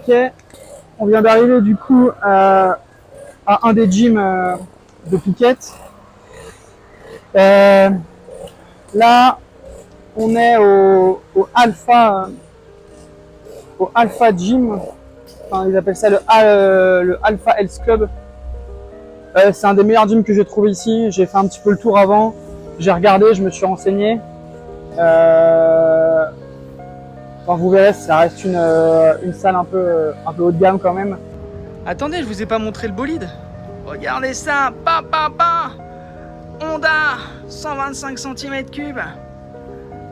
Ok, on vient d'arriver du coup à un des gyms de Phuket. Là, on est au Alpha Gym. Enfin, ils appellent ça le Alpha Health Club. C'est un des meilleurs gyms que j'ai trouvé ici. J'ai fait un petit peu le tour avant. J'ai regardé, je me suis renseigné. Enfin, vous verrez, ça reste une salle un peu haut de gamme quand même. Attendez, je vous ai pas montré le bolide. Regardez ça, Honda, 125 cm3.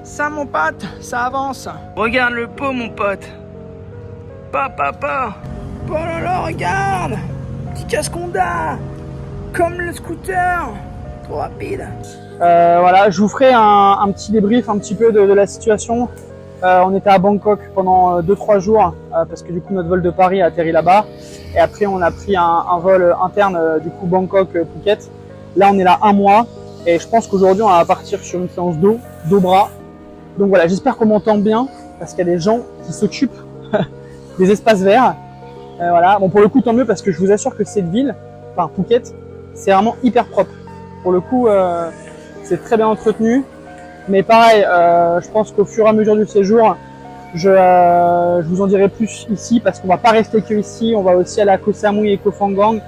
Ça, mon pote, ça avance. Regarde le pot, mon pote. Oh là là, regarde. Petit casque Honda. Comme le scooter. Trop rapide. Voilà, je vous ferai un petit débrief un petit peu de la situation. On était à Bangkok pendant 2-3 jours parce que du coup notre vol de Paris a atterri là-bas. Et après on a pris un vol interne du coup Bangkok-Phuket. Là on est là un mois et je pense qu'aujourd'hui on va partir sur une séance d'eau-bras. Donc voilà, j'espère qu'on m'entend bien parce qu'il y a des gens qui s'occupent des espaces verts. Voilà, bon pour le coup tant mieux parce que je vous assure que cette ville, enfin Phuket, c'est vraiment hyper propre. Pour le coup, c'est très bien entretenu. Mais pareil, je pense qu'au fur et à mesure du séjour, je vous en dirai plus ici parce qu'on va pas rester que ici. On va aussi aller à Koh Samui et Koh Phangan. Donc,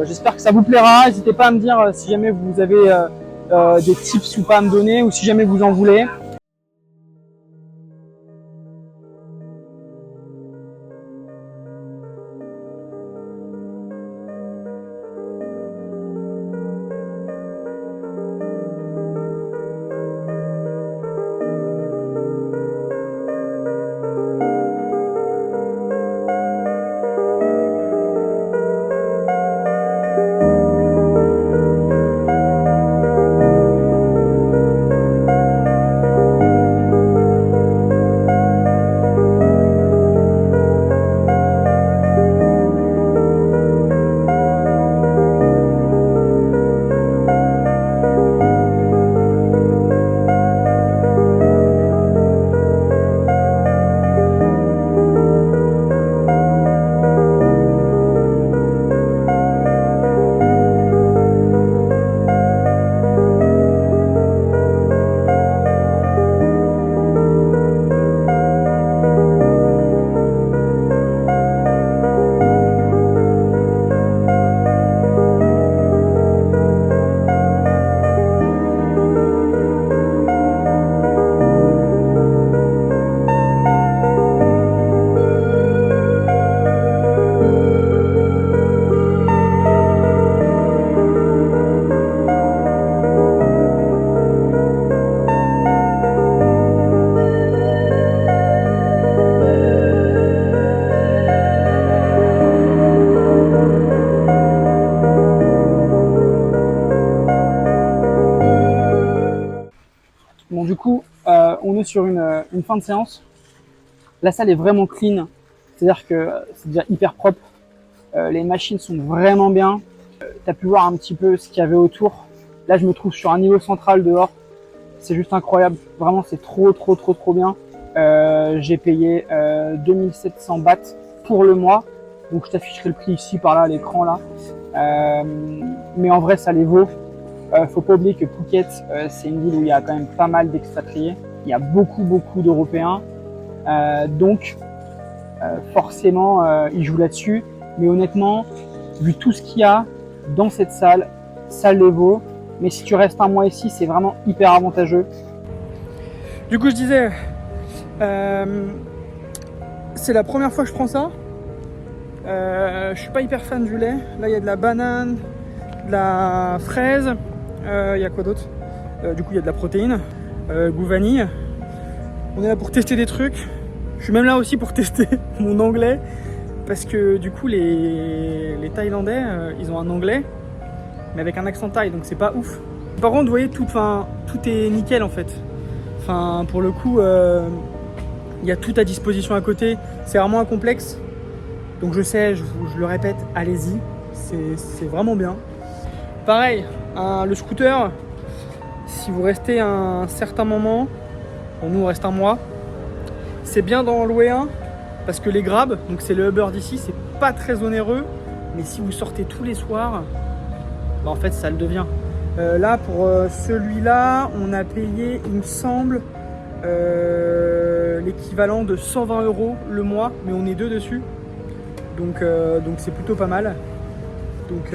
j'espère que ça vous plaira. N'hésitez pas à me dire si jamais vous avez des tips ou pas à me donner ou si jamais vous en voulez. Bon, du coup, on est sur une fin de séance. La salle est vraiment clean, c'est-à-dire que c'est déjà hyper propre. Les machines sont vraiment bien. Tu as pu voir un petit peu ce qu'il y avait autour. Là, je me trouve sur un niveau central dehors. C'est juste incroyable. Vraiment, c'est trop bien. J'ai payé 2700 bahts pour le mois. Donc, je t'afficherai le prix ici, par là, à l'écran, là. Mais en vrai, ça les vaut. Faut pas oublier que Phuket, c'est une ville où il y a quand même pas mal d'expatriés. Il y a beaucoup d'Européens. Donc, forcément, ils jouent là-dessus. Mais honnêtement, vu tout ce qu'il y a dans cette salle, ça les vaut. Mais si tu restes un mois ici, c'est vraiment hyper avantageux. Du coup, je disais, c'est la première fois que je prends ça. Je suis pas hyper fan du lait. Là, il y a de la banane, de la fraise. Il y a quoi d'autre? Du coup, il y a de la protéine, goût vanille. On est là pour tester des trucs. Je suis même là aussi pour tester mon anglais. Parce que du coup, les Thaïlandais, ils ont un anglais, mais avec un accent thaï, donc c'est pas ouf. Par contre, vous voyez, tout est nickel en fait. Enfin, pour le coup, il y a tout à disposition à côté. C'est vraiment un complexe. Donc je sais, je le répète, allez-y. C'est vraiment bien. Pareil, le scooter, si vous restez un certain moment, bon, nous on reste un mois, c'est bien d'en louer un parce que les Grab, donc c'est le Uber d'ici, c'est pas très onéreux, mais si vous sortez tous les soirs, bah en fait ça le devient. Là pour celui-là, on a payé, il me semble, l'équivalent de 120 € le mois, mais on est 2 dessus, donc c'est plutôt pas mal. Donc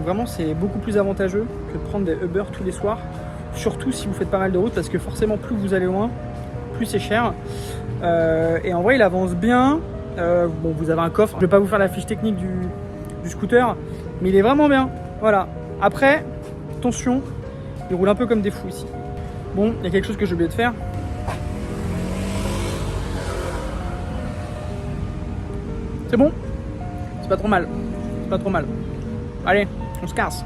vraiment c'est beaucoup plus avantageux que de prendre des Uber tous les soirs, surtout si vous faites pas mal de route, parce que forcément plus vous allez loin, plus c'est cher. Et en vrai il avance bien. Bon, vous avez un coffre, je vais pas vous faire la fiche technique du scooter, mais il est vraiment bien. Voilà. Après, attention, il roule un peu comme des fous ici. Bon, il y a quelque chose que j'ai oublié de faire. C'est bon, c'est pas trop mal. C'est pas trop mal. Allez, on se casse.